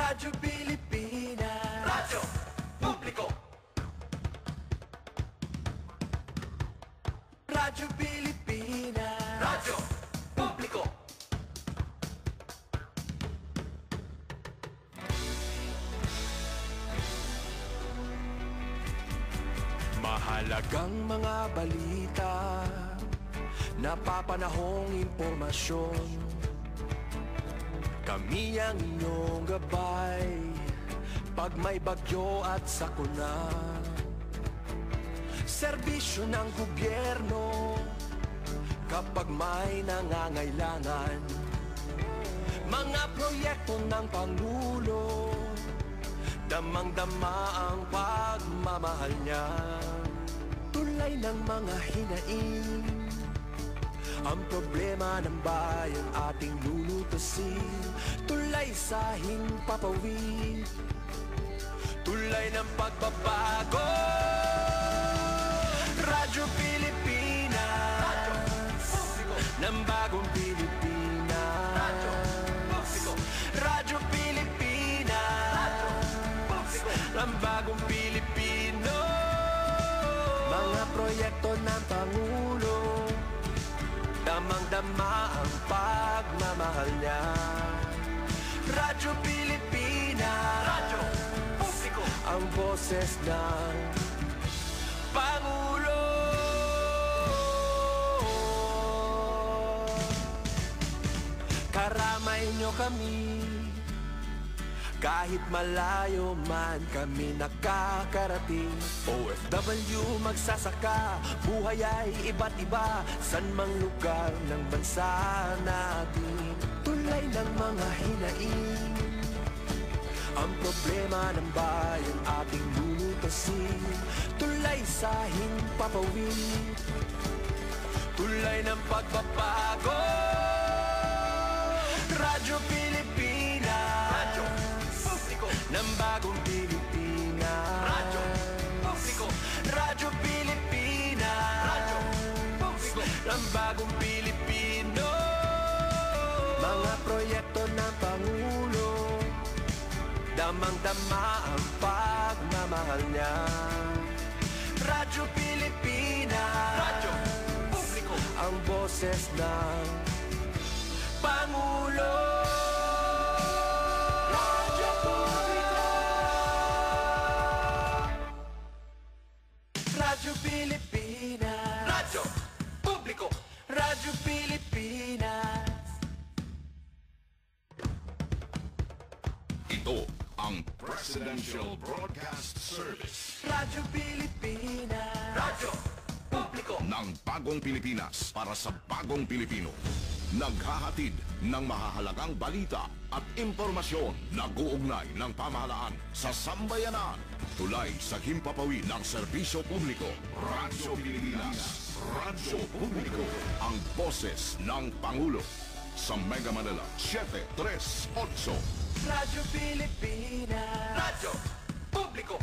Radyo Pilipinas, Radyo Publiko. Radyo Pilipinas, Radyo Publiko. Mahalagang mga balita, napapanahong impormasyon. Kami ang inyong gabay pag may bagyo at sakuna. Serbisyo ng gobyerno kapag may nangangailangan. Mga proyekto ng Pangulo, damang-dama ang pagmamahal niya. Tulay ng mga hinaing, ang problema ng bayan ating lulutasin. Tulay sa himpapawid, tulay ng pagbabago. Radyo Pilipinas, Radyo Publiko, ng bagong Pilipinas. Radyo Publiko, Radyo Pilipinas, Radyo Publiko, ng bagong Pilipino. Mga proyekto ng Pangulo, damang-dama ang pagmamahal niya. Radyo Pilipinas, Radyo Publiko, ang boses ng Pangulo. Karamay nyo kami, kahit malayo man kami nakakarating. OFW magsasaka, buhay ay iba't iba, san mang lugar ng bansa natin. Tulay ng mga hinaing, ang problema ng bayan ating lulutasin. Tulay sa himpapawid, tulay ng pagbabago. Radyo Pilipinas, Radyo Publiko, ng bagong Pilipinas. Radyo Publiko, Radyo Pilipinas, Radyo Publiko, ng bagong Pilipino. Mga proyekto ng Pangulo, damang-dama ang pagmamahal niya. Radyo Pilipinas, Radyo Publiko, ang boses ng Pangulo. Radyo Publiko, Radyo Pilipinas, Radyo Publiko, Radyo Pilipinas. Ito ang Presidential Broadcast Service. Radyo Pilipinas, Radyo Publiko, Ng bagong Pilipinas para sa bagong Pilipino. Naghahatid ng mahahalagang balita at impormasyon na guugnay ng pamahalaan sa sambayanan. Tulay sa himpapawid ng serbisyo publiko. Radyo Pilipinas, Radyo Publiko, ang boses ng Pangulo. Sa Mega Manila, 738. Radyo Pilipinas, Radyo Publiko,